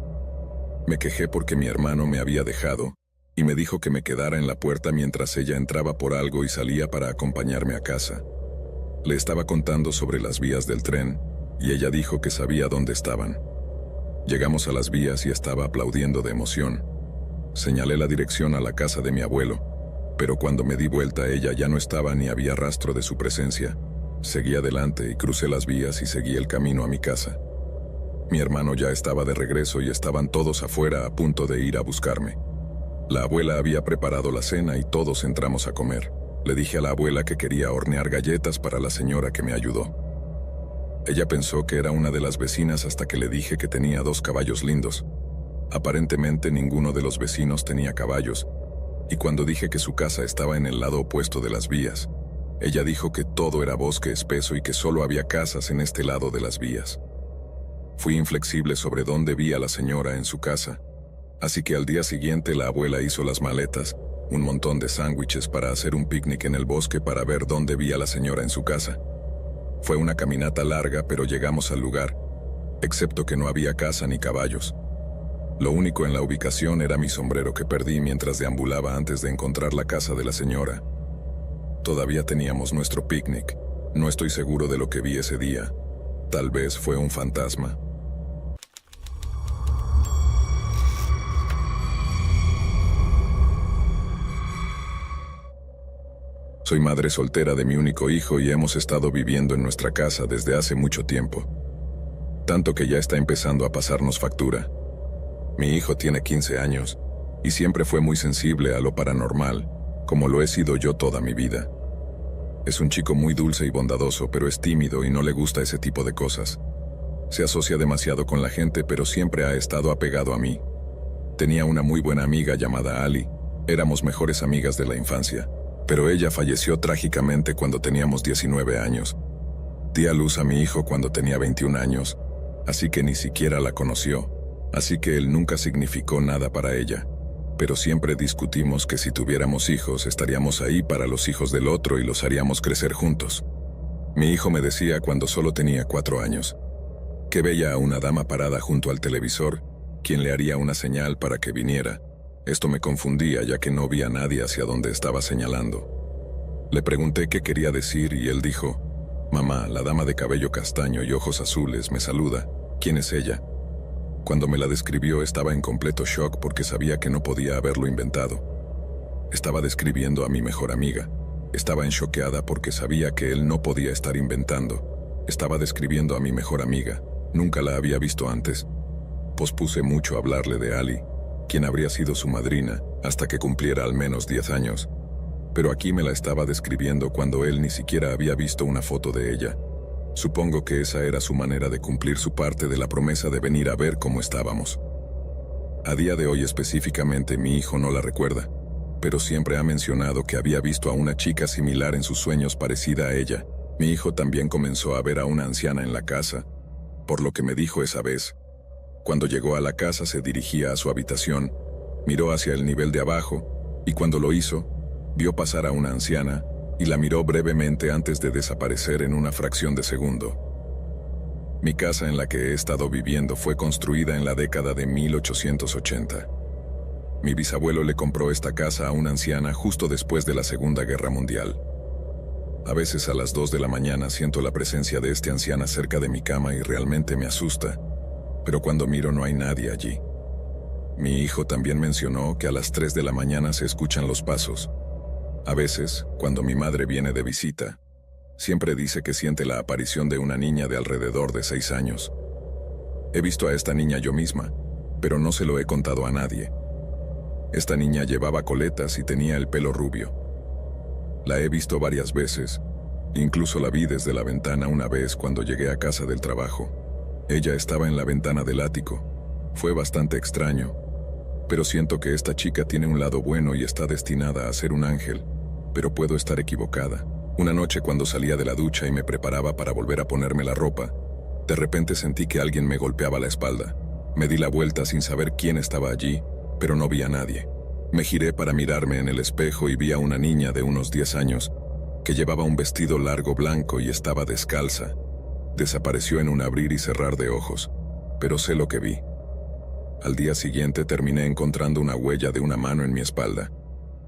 Me quejé porque mi hermano me había dejado y me dijo que me quedara en la puerta mientras ella entraba por algo y salía para acompañarme a casa. Le estaba contando sobre las vías del tren y ella dijo que sabía dónde estaban. Llegamos a las vías y estaba aplaudiendo de emoción. Señalé la dirección a la casa de mi abuelo, pero cuando me di vuelta ella ya no estaba ni había rastro de su presencia. Seguí adelante y crucé las vías y seguí el camino a mi casa. Mi hermano ya estaba de regreso y estaban todos afuera a punto de ir a buscarme. La abuela había preparado la cena y todos entramos a comer. Le dije a la abuela que quería hornear galletas para la señora que me ayudó. Ella pensó que era una de las vecinas hasta que le dije que tenía 2 caballos lindos. Aparentemente ninguno de los vecinos tenía caballos, y cuando dije que su casa estaba en el lado opuesto de las vías, ella dijo que todo era bosque espeso y que solo había casas en este lado de las vías. Fui inflexible sobre dónde vi a la señora en su casa, así que al día siguiente la abuela hizo las maletas, un montón de sándwiches para hacer un picnic en el bosque para ver dónde vi a la señora en su casa. Fue una caminata larga, pero llegamos al lugar, excepto que no había casa ni caballos. Lo único en la ubicación era mi sombrero que perdí mientras deambulaba antes de encontrar la casa de la señora. Todavía teníamos nuestro picnic. No estoy seguro de lo que vi ese día. Tal vez fue un fantasma. Soy madre soltera de mi único hijo y hemos estado viviendo en nuestra casa desde hace mucho tiempo. Tanto que ya está empezando a pasarnos factura. Mi hijo tiene 15 años y siempre fue muy sensible a lo paranormal, como lo he sido yo toda mi vida. Es un chico muy dulce y bondadoso, pero es tímido y no le gusta ese tipo de cosas. Se asocia demasiado con la gente, pero siempre ha estado apegado a mí. Tenía una muy buena amiga llamada Ali. Éramos mejores amigas de la infancia, pero ella falleció trágicamente cuando teníamos 19 años. Di a luz a mi hijo cuando tenía 21 años, así que ni siquiera la conoció, así que él nunca significó nada para ella. Pero siempre discutimos que si tuviéramos hijos estaríamos ahí para los hijos del otro y los haríamos crecer juntos. Mi hijo me decía cuando solo tenía 4 años que veía a una dama parada junto al televisor, quien le haría una señal para que viniera. Esto me confundía ya que no vi a nadie hacia donde estaba señalando. Le pregunté qué quería decir y él dijo: «Mamá, la dama de cabello castaño y ojos azules me saluda. ¿Quién es ella?». Cuando me la describió estaba en completo shock porque sabía que no podía haberlo inventado. Estaba describiendo a mi mejor amiga. Estaba enchoqueada porque sabía que él no podía estar inventando. Estaba describiendo a mi mejor amiga. Nunca la había visto antes. Pospuse mucho hablarle de Ali, quien habría sido su madrina, hasta que cumpliera al menos 10 años. Pero aquí me la estaba describiendo cuando él ni siquiera había visto una foto de ella. Supongo que esa era su manera de cumplir su parte de la promesa de venir a ver cómo estábamos. A día de hoy específicamente mi hijo no la recuerda, pero siempre ha mencionado que había visto a una chica similar en sus sueños parecida a ella. Mi hijo también comenzó a ver a una anciana en la casa, por lo que me dijo esa vez. Cuando llegó a la casa se dirigía a su habitación, miró hacia el nivel de abajo, y cuando lo hizo, vio pasar a una anciana, y la miró brevemente antes de desaparecer en una fracción de segundo. Mi casa en la que he estado viviendo fue construida en la década de 1880. Mi bisabuelo le compró esta casa a una anciana justo después de la Segunda Guerra Mundial. A veces a las 2 de la mañana siento la presencia de esta anciana cerca de mi cama y realmente me asusta, pero cuando miro no hay nadie allí. Mi hijo también mencionó que a las 3 de la mañana se escuchan los pasos. A veces, cuando mi madre viene de visita, siempre dice que siente la aparición de una niña de alrededor de 6 años. He visto a esta niña yo misma, pero no se lo he contado a nadie. Esta niña llevaba coletas y tenía el pelo rubio. La he visto varias veces, incluso la vi desde la ventana una vez cuando llegué a casa del trabajo. Ella estaba en la ventana del ático. Fue bastante extraño, pero siento que esta chica tiene un lado bueno y está destinada a ser un ángel, pero puedo estar equivocada. Una noche cuando salía de la ducha y me preparaba para volver a ponerme la ropa, de repente sentí que alguien me golpeaba la espalda. Me di la vuelta sin saber quién estaba allí, pero no vi a nadie. Me giré para mirarme en el espejo y vi a una niña de unos 10 años, que llevaba un vestido largo blanco y estaba descalza. Desapareció en un abrir y cerrar de ojos, pero sé lo que vi. Al día siguiente terminé encontrando una huella de una mano en mi espalda.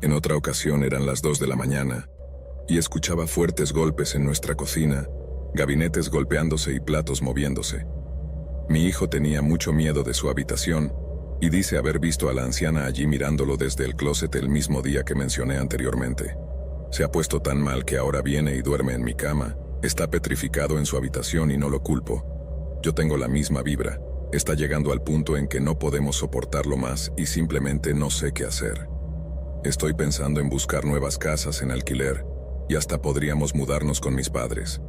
En otra ocasión eran las 2 de la mañana, y escuchaba fuertes golpes en nuestra cocina, gabinetes golpeándose y platos moviéndose. Mi hijo tenía mucho miedo de su habitación, y dice haber visto a la anciana allí mirándolo desde el closet el mismo día que mencioné anteriormente. Se ha puesto tan mal que ahora viene y duerme en mi cama, está petrificado en su habitación y no lo culpo. Yo tengo la misma vibra, está llegando al punto en que no podemos soportarlo más y simplemente no sé qué hacer. Estoy pensando en buscar nuevas casas en alquiler, y hasta podríamos mudarnos con mis padres.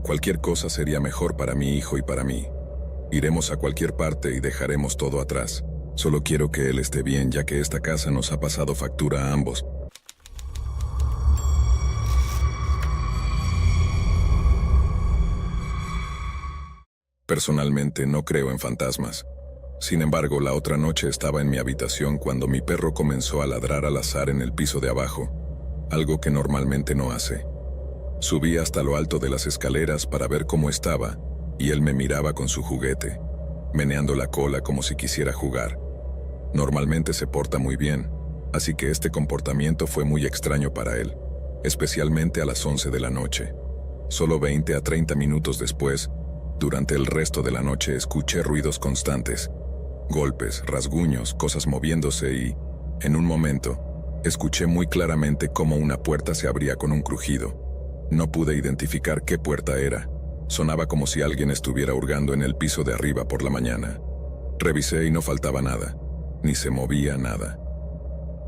Cualquier cosa sería mejor para mi hijo y para mí. Iremos a cualquier parte y dejaremos todo atrás. Solo quiero que él esté bien, ya que esta casa nos ha pasado factura a ambos. Personalmente no creo en fantasmas. Sin embargo, la otra noche estaba en mi habitación cuando mi perro comenzó a ladrar al azar en el piso de abajo, algo que normalmente no hace. Subí hasta lo alto de las escaleras para ver cómo estaba, y él me miraba con su juguete, meneando la cola como si quisiera jugar. Normalmente se porta muy bien, así que este comportamiento fue muy extraño para él, especialmente a las 11 de la noche. Solo 20 a 30 minutos después, durante el resto de la noche escuché ruidos constantes, golpes, rasguños, cosas moviéndose y, en un momento, escuché muy claramente cómo una puerta se abría con un crujido. No pude identificar qué puerta era. Sonaba como si alguien estuviera hurgando en el piso de arriba por la mañana. Revisé y no faltaba nada, ni se movía nada.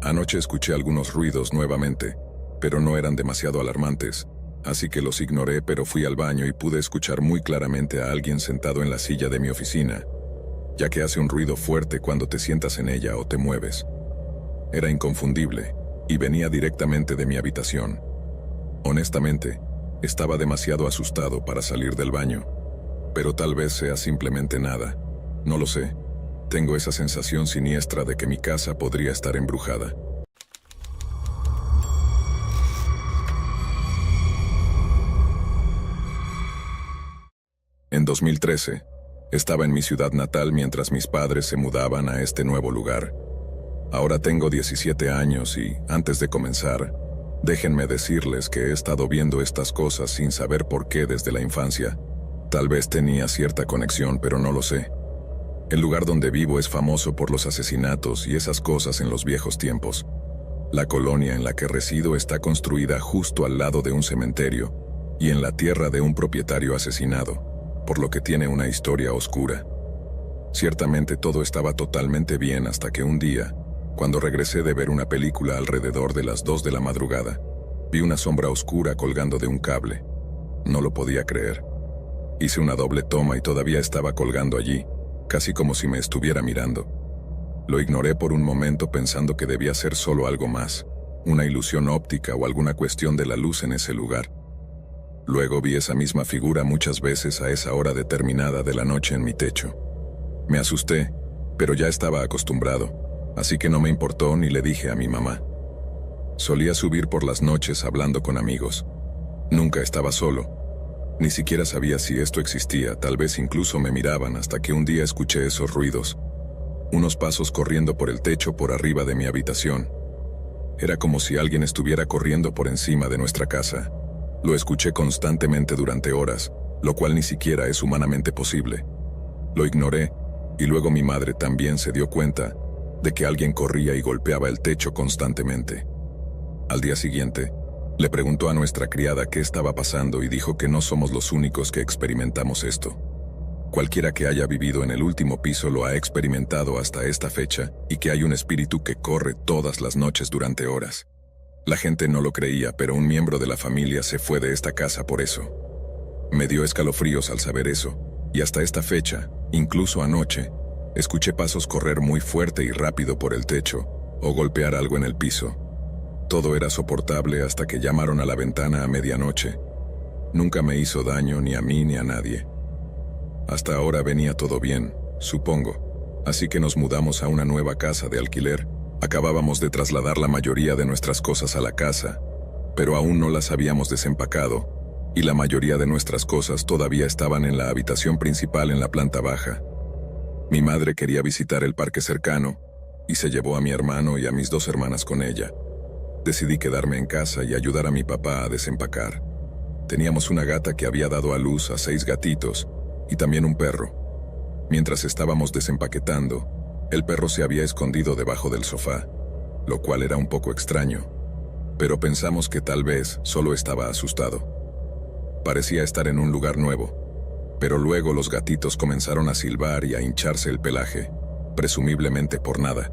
Anoche escuché algunos ruidos nuevamente, pero no eran demasiado alarmantes, así que los ignoré, pero fui al baño y pude escuchar muy claramente a alguien sentado en la silla de mi oficina, ya que hace un ruido fuerte cuando te sientas en ella o te mueves. Era inconfundible, y venía directamente de mi habitación. Honestamente, estaba demasiado asustado para salir del baño, pero tal vez sea simplemente nada, no lo sé. Tengo esa sensación siniestra de que mi casa podría estar embrujada. En 2013, estaba en mi ciudad natal mientras mis padres se mudaban a este nuevo lugar. Ahora tengo 17 años y, antes de comenzar, déjenme decirles que he estado viendo estas cosas sin saber por qué desde la infancia. Tal vez tenía cierta conexión, pero no lo sé. El lugar donde vivo es famoso por los asesinatos y esas cosas en los viejos tiempos. La colonia en la que resido está construida justo al lado de un cementerio y en la tierra de un propietario asesinado, por lo que tiene una historia oscura. Ciertamente todo estaba totalmente bien hasta que un día, cuando regresé de ver una película alrededor de las 2 de la madrugada, vi una sombra oscura colgando de un cable. No lo podía creer. Hice una doble toma y todavía estaba colgando allí, casi como si me estuviera mirando. Lo ignoré por un momento pensando que debía ser solo algo más, una ilusión óptica o alguna cuestión de la luz en ese lugar. Luego vi esa misma figura muchas veces a esa hora determinada de la noche en mi techo. Me asusté, pero ya estaba acostumbrado, así que no me importó ni le dije a mi mamá. Solía subir por las noches hablando con amigos. Nunca estaba solo. Ni siquiera sabía si esto existía, tal vez incluso me miraban hasta que un día escuché esos ruidos. Unos pasos corriendo por el techo por arriba de mi habitación. Era como si alguien estuviera corriendo por encima de nuestra casa. Lo escuché constantemente durante horas, lo cual ni siquiera es humanamente posible. Lo ignoré, y luego mi madre también se dio cuenta de que alguien corría y golpeaba el techo constantemente. Al día siguiente, le preguntó a nuestra criada qué estaba pasando y dijo que no somos los únicos que experimentamos esto. Cualquiera que haya vivido en el último piso lo ha experimentado hasta esta fecha y que hay un espíritu que corre todas las noches durante horas. La gente no lo creía, pero un miembro de la familia se fue de esta casa por eso. Me dio escalofríos al saber eso, y hasta esta fecha, incluso anoche, escuché pasos correr muy fuerte y rápido por el techo o golpear algo en el piso. Todo era soportable hasta que llamaron a la ventana a medianoche. Nunca me hizo daño ni a mí ni a nadie. Hasta ahora venía todo bien, supongo. Así que nos mudamos a una nueva casa de alquiler. Acabábamos de trasladar la mayoría de nuestras cosas a la casa, pero aún no las habíamos desempacado, y la mayoría de nuestras cosas todavía estaban en la habitación principal en la planta baja. Mi madre quería visitar el parque cercano, y se llevó a mi hermano y a mis 2 hermanas con ella. Decidí quedarme en casa y ayudar a mi papá a desempacar. Teníamos una gata que había dado a luz a 6 gatitos, y también un perro. Mientras estábamos desempaquetando, el perro se había escondido debajo del sofá, lo cual era un poco extraño, pero pensamos que tal vez solo estaba asustado. Parecía estar en un lugar nuevo, pero luego los gatitos comenzaron a silbar y a hincharse el pelaje, presumiblemente por nada.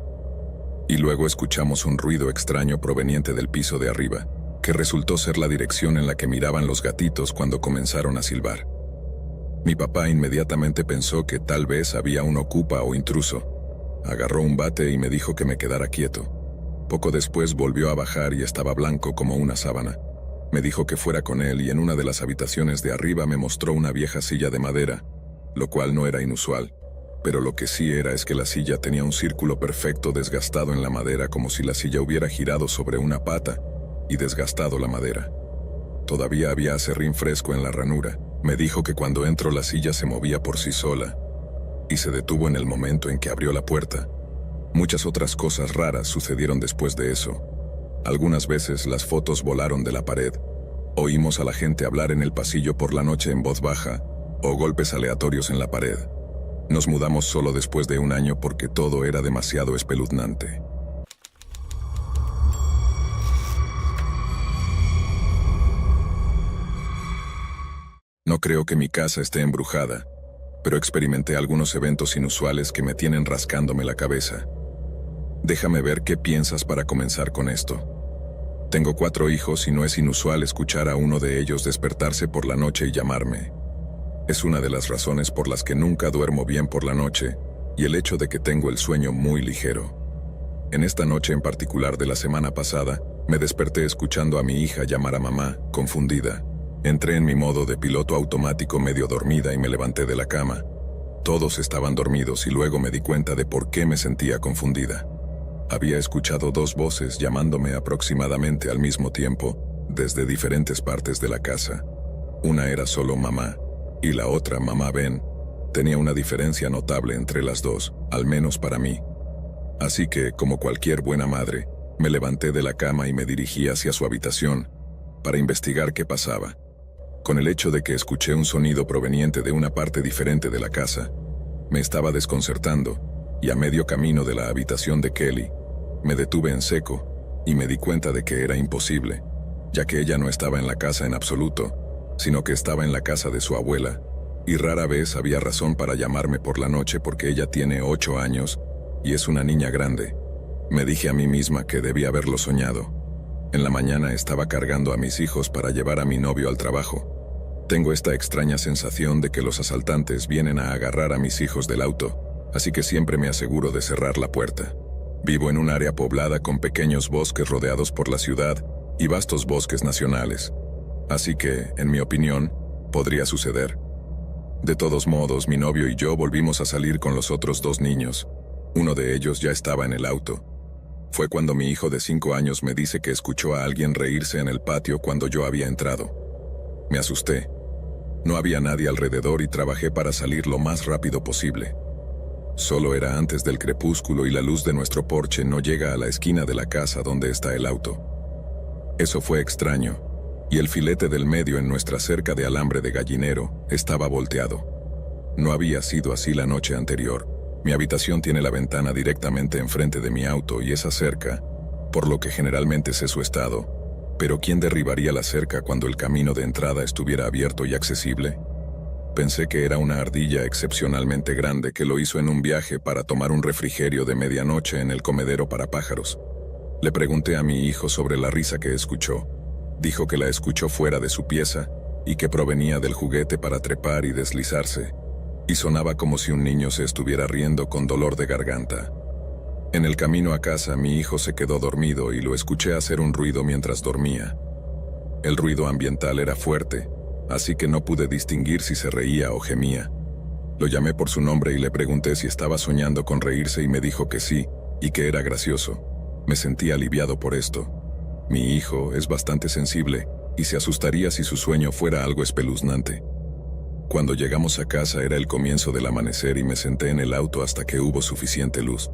Y luego escuchamos un ruido extraño proveniente del piso de arriba, que resultó ser la dirección en la que miraban los gatitos cuando comenzaron a silbar. Mi papá inmediatamente pensó que tal vez había un ocupa o intruso. Agarró un bate y me dijo que me quedara quieto. Poco después volvió a bajar y estaba blanco como una sábana. Me dijo que fuera con él y en una de las habitaciones de arriba me mostró una vieja silla de madera, lo cual no era inusual, pero lo que sí era es que la silla tenía un círculo perfecto desgastado en la madera como si la silla hubiera girado sobre una pata y desgastado la madera. Todavía había aserrín fresco en la ranura. Me dijo que cuando entró la silla se movía por sí sola y se detuvo en el momento en que abrió la puerta. Muchas otras cosas raras sucedieron después de eso. Algunas veces las fotos volaron de la pared. Oímos a la gente hablar en el pasillo por la noche en voz baja o golpes aleatorios en la pared. Nos mudamos solo después de un año porque todo era demasiado espeluznante. No creo que mi casa esté embrujada, pero experimenté algunos eventos inusuales que me tienen rascándome la cabeza. Déjame ver qué piensas para comenzar con esto. Tengo 4 hijos y no es inusual escuchar a uno de ellos despertarse por la noche y llamarme. Es una de las razones por las que nunca duermo bien por la noche, y el hecho de que tengo el sueño muy ligero. En esta noche en particular de la semana pasada, me desperté escuchando a mi hija llamar a mamá, confundida. Entré en mi modo de piloto automático medio dormida y me levanté de la cama. Todos estaban dormidos y luego me di cuenta de por qué me sentía confundida. Había escuchado 2 voces llamándome aproximadamente al mismo tiempo, desde diferentes partes de la casa. Una era solo mamá, y la otra, mamá Ben, tenía una diferencia notable entre las dos, al menos para mí. Así que, como cualquier buena madre, me levanté de la cama y me dirigí hacia su habitación, para investigar qué pasaba. Con el hecho de que escuché un sonido proveniente de una parte diferente de la casa, me estaba desconcertando, y a medio camino de la habitación de Kelly, me detuve en seco, y me di cuenta de que era imposible, ya que ella no estaba en la casa en absoluto, sino que estaba en la casa de su abuela, y rara vez había razón para llamarme por la noche porque ella tiene 8 años, y es una niña grande. Me dije a mí misma que debía haberlo soñado. En la mañana estaba cargando a mis hijos para llevar a mi novio al trabajo. Tengo esta extraña sensación de que los asaltantes vienen a agarrar a mis hijos del auto, así que siempre me aseguro de cerrar la puerta. Vivo en un área poblada con pequeños bosques rodeados por la ciudad y vastos bosques nacionales. Así que, en mi opinión, podría suceder. De todos modos, mi novio y yo volvimos a salir con los otros 2 niños. Uno de ellos ya estaba en el auto. Fue cuando mi hijo de 5 años me dice que escuchó a alguien reírse en el patio cuando yo había entrado. Me asusté. No había nadie alrededor y trabajé para salir lo más rápido posible. Solo era antes del crepúsculo y la luz de nuestro porche no llega a la esquina de la casa donde está el auto. Eso fue extraño, y el filete del medio en nuestra cerca de alambre de gallinero estaba volteado. No había sido así la noche anterior. Mi habitación tiene la ventana directamente enfrente de mi auto y esa cerca, por lo que generalmente sé su estado. Pero ¿quién derribaría la cerca cuando el camino de entrada estuviera abierto y accesible? Pensé que era una ardilla excepcionalmente grande que lo hizo en un viaje para tomar un refrigerio de medianoche en el comedero para pájaros. Le pregunté a mi hijo sobre la risa que escuchó. Dijo que la escuchó fuera de su pieza y que provenía del juguete para trepar y deslizarse, y sonaba como si un niño se estuviera riendo con dolor de garganta. En el camino a casa mi hijo se quedó dormido y lo escuché hacer un ruido mientras dormía. El ruido ambiental era fuerte, así que no pude distinguir si se reía o gemía. Lo llamé por su nombre y le pregunté si estaba soñando con reírse y me dijo que sí, y que era gracioso. Me sentí aliviado por esto. Mi hijo es bastante sensible y se asustaría si su sueño fuera algo espeluznante. Cuando llegamos a casa era el comienzo del amanecer y me senté en el auto hasta que hubo suficiente luz.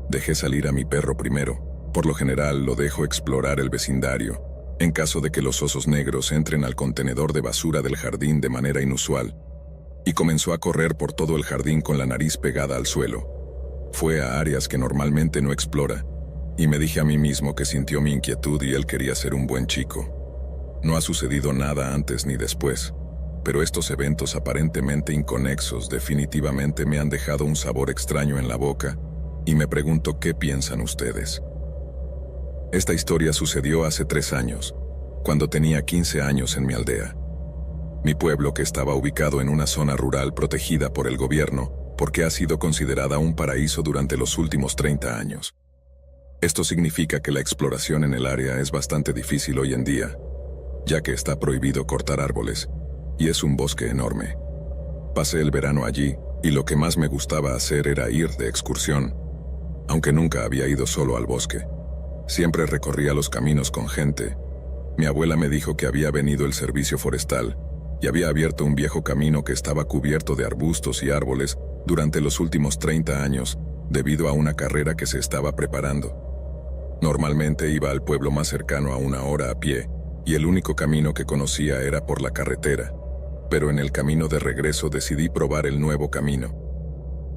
Dejé salir a mi perro primero. Por lo general lo dejo explorar el vecindario, en caso de que los osos negros entren al contenedor de basura del jardín de manera inusual. Y comenzó a correr por todo el jardín con la nariz pegada al suelo. Fue a áreas que normalmente no explora, y me dije a mí mismo que sintió mi inquietud y él quería ser un buen chico. No ha sucedido nada antes ni después, pero estos eventos aparentemente inconexos definitivamente me han dejado un sabor extraño en la boca, y me pregunto qué piensan ustedes. Esta historia sucedió hace 3 años, cuando tenía 15 años en mi aldea. Mi pueblo, que estaba ubicado en una zona rural protegida por el gobierno, porque ha sido considerada un paraíso durante los últimos 30 años. Esto significa que la exploración en el área es bastante difícil hoy en día, ya que está prohibido cortar árboles, y es un bosque enorme. Pasé el verano allí, y lo que más me gustaba hacer era ir de excursión, aunque nunca había ido solo al bosque. Siempre recorría los caminos con gente. Mi abuela me dijo que había venido el servicio forestal y había abierto un viejo camino que estaba cubierto de arbustos y árboles durante los últimos 30 años, debido a una carrera que se estaba preparando. Normalmente iba al pueblo más cercano a 1 hora a pie, y el único camino que conocía era por la carretera, pero en el camino de regreso decidí probar el nuevo camino.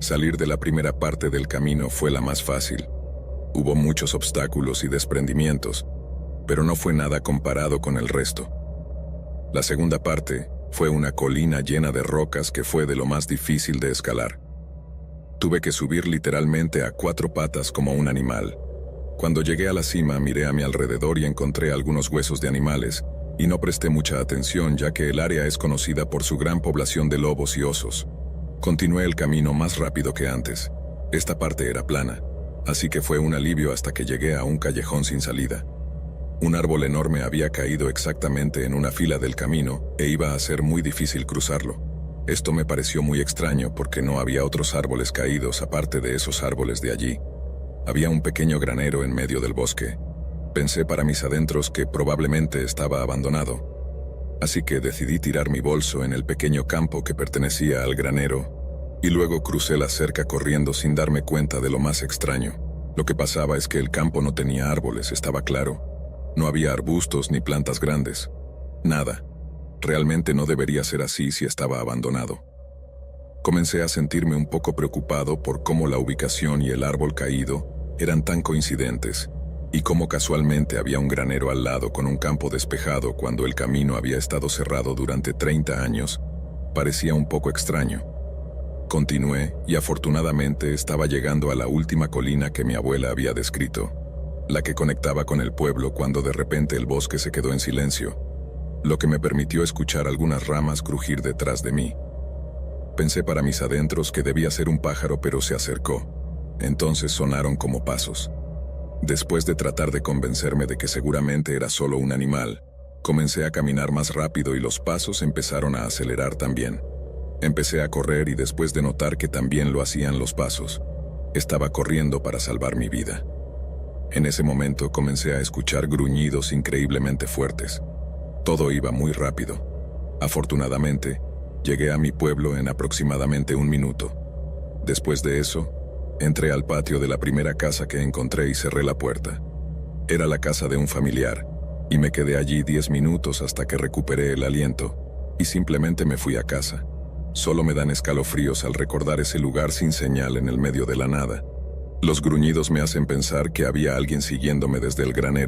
Salir de la primera parte del camino fue la más fácil. Hubo muchos obstáculos y desprendimientos, pero no fue nada comparado con el resto. La segunda parte fue una colina llena de rocas que fue de lo más difícil de escalar. Tuve que subir literalmente a 4 patas como un animal. Cuando llegué a la cima miré a mi alrededor y encontré algunos huesos de animales, y no presté mucha atención ya que el área es conocida por su gran población de lobos y osos. Continué el camino más rápido que antes. Esta parte era plana, así que fue un alivio hasta que llegué a un callejón sin salida. Un árbol enorme había caído exactamente en una fila del camino e iba a ser muy difícil cruzarlo. Esto me pareció muy extraño porque no había otros árboles caídos aparte de esos árboles de allí. Había un pequeño granero en medio del bosque. Pensé para mis adentros que probablemente estaba abandonado. Así que decidí tirar mi bolso en el pequeño campo que pertenecía al granero, y luego crucé la cerca corriendo sin darme cuenta de lo más extraño. Lo que pasaba es que el campo no tenía árboles, estaba claro. No había arbustos ni plantas grandes. Nada. Realmente no debería ser así si estaba abandonado. Comencé a sentirme un poco preocupado por cómo la ubicación y el árbol caído eran tan coincidentes, y cómo casualmente había un granero al lado con un campo despejado cuando el camino había estado cerrado durante 30 años. Parecía un poco extraño. Continué y afortunadamente estaba llegando a la última colina que mi abuela había descrito, la que conectaba con el pueblo cuando de repente el bosque se quedó en silencio, lo que me permitió escuchar algunas ramas crujir detrás de mí. Pensé para mis adentros que debía ser un pájaro, pero se acercó. Entonces sonaron como pasos. Después de tratar de convencerme de que seguramente era solo un animal, comencé a caminar más rápido y los pasos empezaron a acelerar también. Empecé a correr y después de notar que también lo hacían los pasos, estaba corriendo para salvar mi vida. En ese momento comencé a escuchar gruñidos increíblemente fuertes. Todo iba muy rápido. Afortunadamente, llegué a mi pueblo en aproximadamente 1 minuto. Después de eso, entré al patio de la primera casa que encontré y cerré la puerta. Era la casa de un familiar, y me quedé allí 10 minutos hasta que recuperé el aliento, y simplemente me fui a casa. Solo me dan escalofríos al recordar ese lugar sin señal en el medio de la nada. Los gruñidos me hacen pensar que había alguien siguiéndome desde el granero.